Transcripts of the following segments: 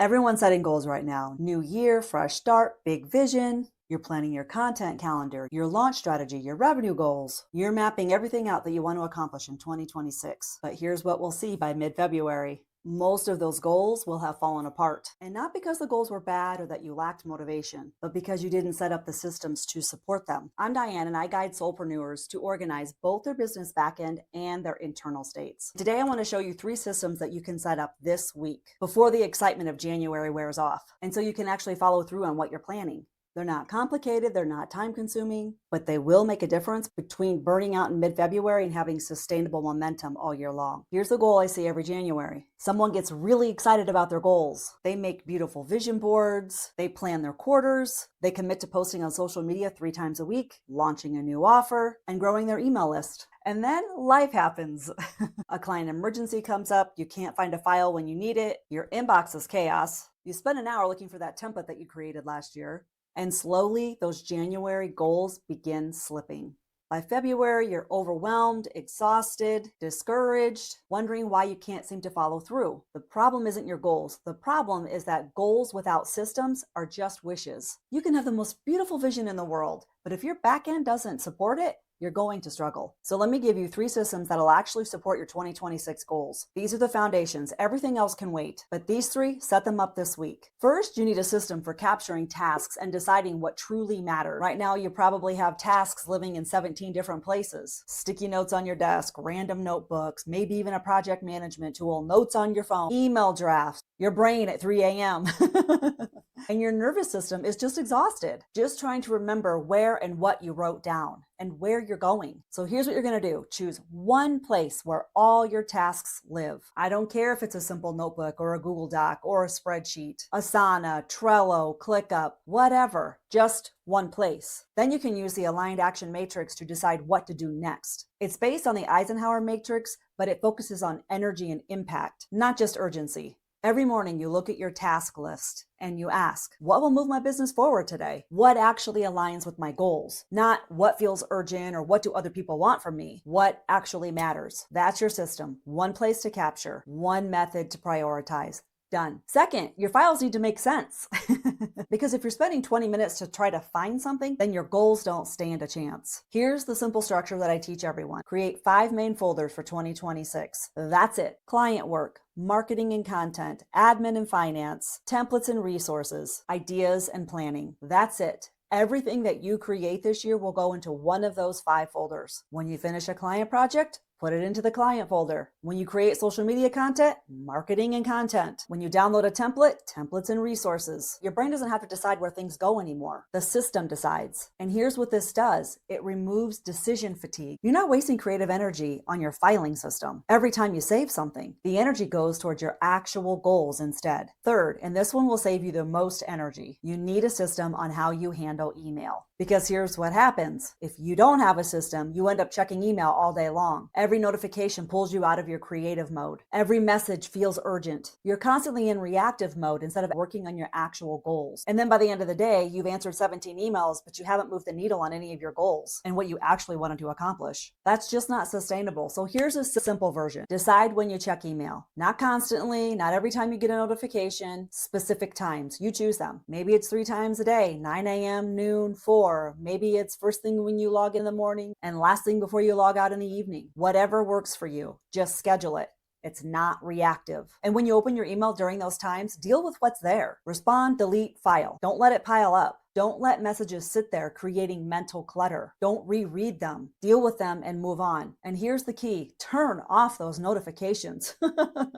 Everyone's setting goals right now. New year, fresh start, big vision. You're planning your content calendar, your launch strategy, your revenue goals. You're mapping everything out that you want to accomplish in 2026. But here's what we'll see by mid-February. Most of those goals will have fallen apart. And not because the goals were bad or that you lacked motivation, but because you didn't set up the systems to support them. I'm Diane, and I guide solopreneurs to organize both their business backend and their internal states. Today, I want to show you 3 systems that you can set up this week before the excitement of January wears off. And so you can actually follow through on what you're planning. They're not complicated, they're not time consuming, but they will make a difference between burning out in mid-February and having sustainable momentum all year long. Here's the goal I see every January. Someone gets really excited about their goals. They make beautiful vision boards, they plan their quarters, they commit to posting on social media 3 times a week, launching a new offer, and growing their email list. And then life happens. A client emergency comes up, you can't find a file when you need it, your inbox is chaos, you spend an hour looking for that template that you created last year, and slowly, those January goals begin slipping. By February, you're overwhelmed, exhausted, discouraged, wondering why you can't seem to follow through. The problem isn't your goals. The problem is that goals without systems are just wishes. You can have the most beautiful vision in the world, but if your back end doesn't support it, you're going to struggle. So let me give you 3 systems that'll actually support your 2026 goals. These are the foundations. Everything else can wait, but these 3, set them up this week. First, you need a system for capturing tasks and deciding what truly matters. Right now, you probably have tasks living in 17 different places. Sticky notes on your desk, random notebooks, maybe even a project management tool, notes on your phone, email drafts, your brain at 3 a.m. And your nervous system is just exhausted, just trying to remember where and what you wrote down and where you're going. So here's what you're going to do. Choose one place where all your tasks live. I don't care if it's a simple notebook or a Google Doc or a spreadsheet, Asana, Trello, ClickUp, whatever, just one place. Then you can use the aligned action matrix to decide what to do next. It's based on the Eisenhower matrix, but it focuses on energy and impact, not just urgency. Every morning you look at your task list and you ask, what will move my business forward today? What actually aligns with my goals? Not what feels urgent or what do other people want from me? What actually matters? That's your system. One place to capture, one method to prioritize. Done. Second, your files need to make sense. Because if you're spending 20 minutes to try to find something, then your goals don't stand a chance. Here's the simple structure that I teach everyone. Create 5 main folders for 2026. That's it. Client work, marketing and content, admin and finance, templates and resources, ideas and planning. That's it. Everything that you create this year will go into one of those 5 folders. When you finish a client project, put it into the client folder. When you create social media content, marketing and content. When you download a template, templates and resources. Your brain doesn't have to decide where things go anymore. The system decides. And here's what this does. It removes decision fatigue. You're not wasting creative energy on your filing system. Every time you save something, the energy goes towards your actual goals instead. Third, and this one will save you the most energy, you need a system on how you handle email. Because here's what happens. If you don't have a system, you end up checking email all day long. Every notification pulls you out of your creative mode. Every message feels urgent. You're constantly in reactive mode instead of working on your actual goals. And then by the end of the day, you've answered 17 emails, but you haven't moved the needle on any of your goals and what you actually wanted to accomplish. That's just not sustainable. So here's a simple version. Decide when you check email. Not constantly, not every time you get a notification, specific times. You choose them. Maybe it's 3 times a day, 9 a.m., noon, 4. Maybe it's first thing when you log in the morning and last thing before you log out in the evening. Whatever works for you, just schedule it. It's not reactive. And when you open your email during those times, deal with what's there. Respond, delete, file. Don't let it pile up. Don't let messages sit there creating mental clutter. Don't reread them. Deal with them and move on. And here's the key. Turn off those notifications.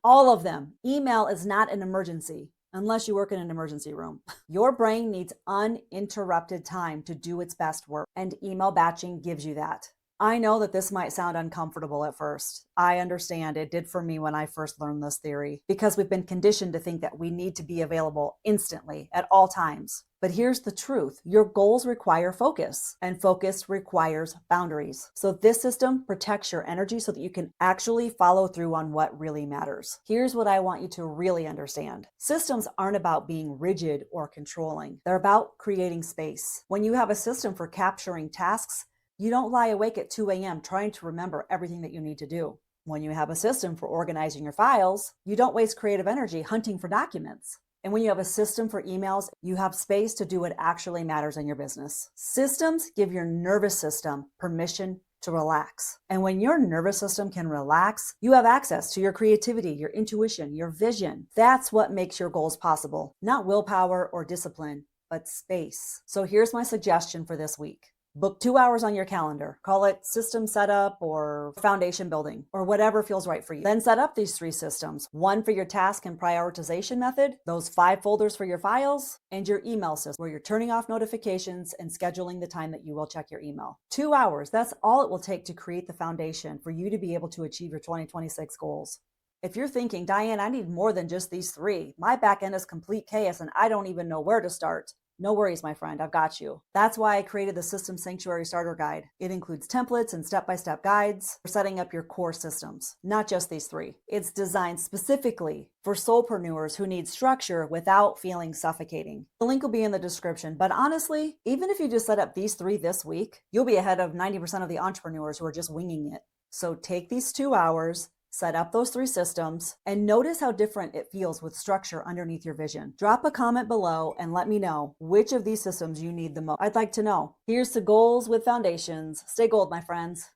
All of them. Email is not an emergency. Unless you work in an emergency room. Your brain needs uninterrupted time to do its best work, and email batching gives you that. I know that this might sound uncomfortable at first. I understand. It did for me when I first learned this theory, because we've been conditioned to think that we need to be available instantly at all times. But here's the truth. Your goals require focus, and focus requires boundaries. So this system protects your energy so that you can actually follow through on what really matters. Here's what I want you to really understand. Systems aren't about being rigid or controlling. They're about creating space. When you have a system for capturing tasks, you don't lie awake at 2 a.m. trying to remember everything that you need to do. When you have a system for organizing your files, you don't waste creative energy hunting for documents. And when you have a system for emails, you have space to do what actually matters in your business. Systems give your nervous system permission to relax. And when your nervous system can relax, you have access to your creativity, your intuition, your vision. That's what makes your goals possible. Not willpower or discipline, but space. So here's my suggestion for this week. Book 2 hours on your calendar. Call it system setup or foundation building or whatever feels right for you. Then set up these 3 systems. One for your task and prioritization method, those 5 folders for your files, and your email system where you're turning off notifications and scheduling the time that you will check your email. 2 hours, that's all it will take to create the foundation for you to be able to achieve your 2026 goals. If you're thinking, Diane, I need more than just these 3. My back end is complete chaos and I don't even know where to start. No worries, my friend, I've got you. That's why I created the System Sanctuary Starter Guide. It includes templates and step-by-step guides for setting up your core systems, not just these 3. It's designed specifically for solopreneurs who need structure without feeling suffocating. The link will be in the description, but honestly, even if you just set up these 3 this week, you'll be ahead of 90% of the entrepreneurs who are just winging it. So take these 2 hours, set up those 3 systems, and notice how different it feels with structure underneath your vision. Drop a comment below and let me know which of these systems you need the most. I'd like to know. Here's to goals with foundations. Stay gold, my friends.